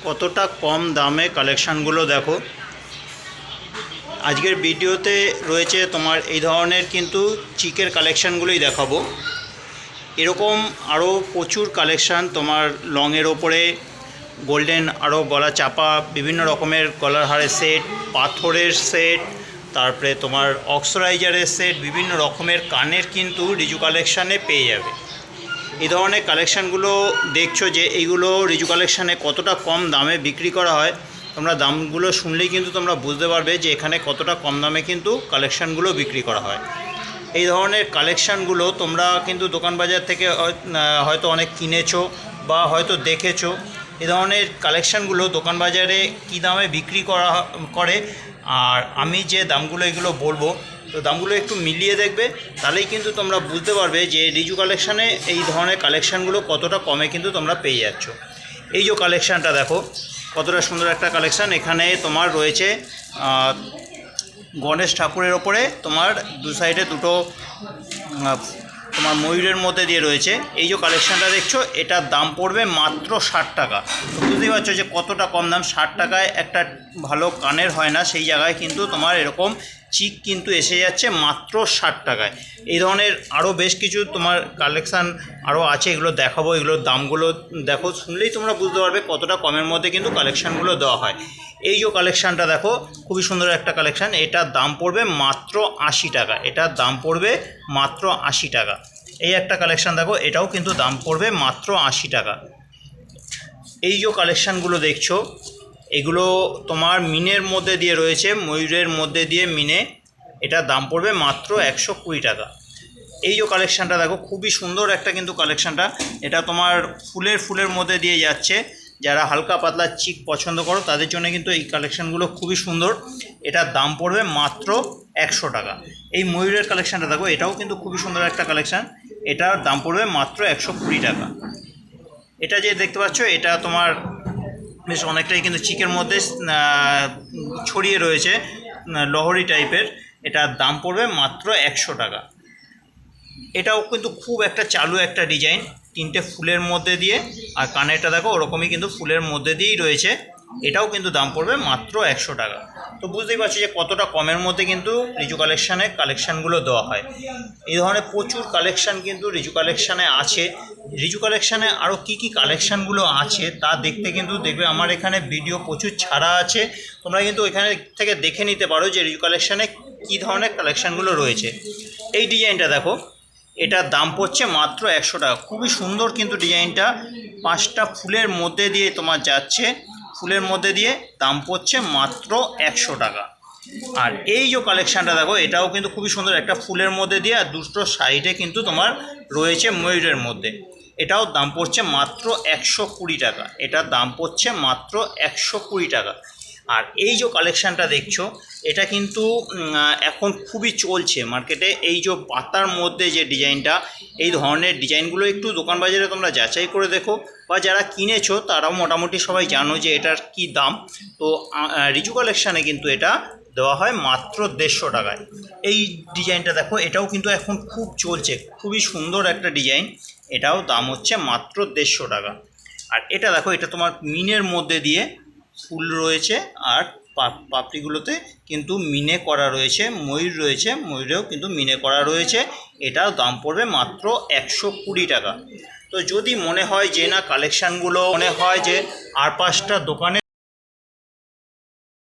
কতটা কম দামে কালেকশানগুলো দেখো। আজকের ভিডিওতে রয়েছে তোমার এই ধরনের কিন্তু চিকের কালেকশানগুলোই দেখাবো। এরকম আরও প্রচুর কালেকশান তোমার লংয়ের ওপরে গোল্ডেন আরও গলা চাপা বিভিন্ন রকমের গলার হারের সেট, পাথরের সেট, তারপরে তোমার অক্সরাইজারের সেট, বিভিন্ন রকমের কানের কিন্তু রিজু কালেকশানে পেয়ে যাবে। এই ধরনের কালেকশানগুলো দেখছো যে এইগুলো রিজু কালেকশানে কতটা কম দামে বিক্রি করা হয়। তোমরা দামগুলো শুনলেই কিন্তু তোমরা বুঝতে পারবে যে এখানে কতটা কম দামে কিন্তু কালেকশানগুলো বিক্রি করা হয়। এই ধরনের কালেকশানগুলো তোমরা কিন্তু দোকান বাজার থেকে হয়তো অনেক কিনেছো বা হয়তো দেখেছো। এই ধরনের কালেকশানগুলো দোকান বাজারে কী দামে বিক্রি করে আর আমি যে দামগুলো এগুলো বলবো, তো দামগুলো একটু মিলিয়ে দেখবে, তাহলেই কিন্তু তোমরা বুঝতে পারবে যে রিজু কালেকশানে এই ধরনের কালেকশানগুলো কতটা কমে কিন্তু তোমরা পেয়ে যাচ্ছ। এই যে কালেকশানটা দেখো, কতটা সুন্দর একটা কালেকশান। এখানে তোমার রয়েছে গণেশ ঠাকুরের ওপরে তোমার দু সাইডে দুটো তোমার ময়ূরের মধ্যে দিয়ে রয়েছে। এই যে কালেকশানটা দেখছো, এটার দাম পড়বে মাত্র 60 টাকা। তো বুঝতেই পারছো যে কতটা কম দাম। 60 টাকায় একটা ভালো কানের হয় না, সেই জায়গায় কিন্তু তোমার এরকম চিক কিন্তু এসে যাচ্ছে মাত্র 60 টাকায়। এই ধরনের আরও বেশ কিছু তোমার কালেকশান আরও আছে, এগুলো দেখাবো। এগুলোর দামগুলো দেখো, শুনলেই তোমরা বুঝতে পারবে কতটা কমের মধ্যে কিন্তু কালেকশানগুলো দেওয়া হয়। এই যে কালেকশানটা দেখো, খুবই সুন্দর একটা কালেকশান। এটার দাম পড়বে মাত্র 80 টাকা। এটার দাম পড়বে মাত্র 80 টাকা। এই একটা কালেকশান দেখো, এটাও কিন্তু দাম পড়বে মাত্র 80 টাকা। এই যে কালেকশানগুলো দেখছো, এগুলো তোমার মিনের মধ্যে দিয়ে রয়েছে, ময়ূরের মধ্যে দিয়ে মিনে। এটার দাম পড়বে মাত্র 120 টাকা। এই যে কালেকশানটা দেখো, খুবই সুন্দর একটা কিন্তু কালেকশানটা। এটা তোমার ফুলের মধ্যে দিয়ে যাচ্ছে। যারা হালকা পাতলা চিক পছন্দ করো তাদের জন্য কিন্তু এই কালেকশানগুলো খুবই সুন্দর। এটার দাম পড়বে মাত্র 100 টাকা। এই ময়ূরের কালেকশানটা দেখো, এটাও কিন্তু খুবই সুন্দর একটা কালেকশান। এটার দাম পড়বে মাত্র 120 টাকা। এটা যে দেখতে পাচ্ছ, এটা তোমার বেশ অনেকটাই কিন্তু চিকের মধ্যে ছড়িয়ে রয়েছে, লহরি টাইপের। এটার দাম পড়বে মাত্র 100 টাকা। এটাও কিন্তু খুব একটা চালু একটা ডিজাইন, তিনটে ফুলের মধ্যে দিয়ে, আর কানেরটা দেখো ওরকমই কিন্তু ফুলের মধ্যে দিয়েই রয়েছে। এটাও কিন্তু দাম পড়বে মাত্র 100 টাকা। তো বুঝতেই পারছি যে কতটা কমের মধ্যে কিন্তু রিজু কালেকশানে কালেকশানগুলো দেওয়া হয়। এই ধরনের প্রচুর কালেকশান কিন্তু রিজু কালেকশানে আছে। রিজু কালেকশানে আরও কী কী কালেকশানগুলো আছে তা দেখতে কিন্তু দেখবে আমার এখানে ভিডিও প্রচুর ছাড়া আছে। তোমরা কিন্তু এখানে থেকে দেখে নিতে পারো যে রিজু কালেকশানে কী ধরনের কালেকশানগুলো রয়েছে। এই ডিজাইনটা দেখো, এটার দাম পড়ছে মাত্র 100 টাকা। খুবই সুন্দর কিন্তু ডিজাইনটা, 5টা ফুলের মধ্যে দিয়ে তোমার যাচ্ছে, ফুলের মধ্যে দিয়ে দাম পড়ছে মাত্র 100 টাকা। আর এই যে কালেকশানটা দেখো, এটাও কিন্তু খুবই সুন্দর, একটা ফুলের মধ্যে দিয়ে আর দুটো সাইডে কিন্তু তোমার রয়েছে ময়ূরের মধ্যে। এটাও দাম পড়ছে মাত্র 120 টাকা। এটার দাম পড়ছে মাত্র 120 টাকা। আর এই যে কালেকশানটা দেখছো, এটা কিন্তু এখন খুবই চলছে মার্কেটে। এই যে পাতার মধ্যে যে ডিজাইনটা, এই ধরনের ডিজাইনগুলো একটু দোকান বাজারে তোমরা যাচাই করে দেখো, বা যারা কিনেছো তারাও মোটামুটি সবাই জানো যে এটার কি দাম। তো রিজু কালেকশানে কিন্তু এটা দেওয়া হয় মাত্র 150 টাকায়। এই ডিজাইনটা দেখো, এটাও কিন্তু এখন খুব চলছে, খুবই সুন্দর একটা ডিজাইন। এটাও দাম হচ্ছে মাত্র 150 টাকা। আর এটা দেখো, এটা তোমার মিনের মধ্যে দিয়ে ফুল রয়েছে, আর পাপড়িগুলোতে কিন্তু মিনে করা রয়েছে, ময়ূর রয়েছে, ময়ূরেও কিন্তু মিনে করা রয়েছে। এটার দাম পড়বে মাত্র 120 টাকা। তো যদি মনে হয় যে না কালেকশানগুলো, মনে হয় যে আর 5টা দোকানে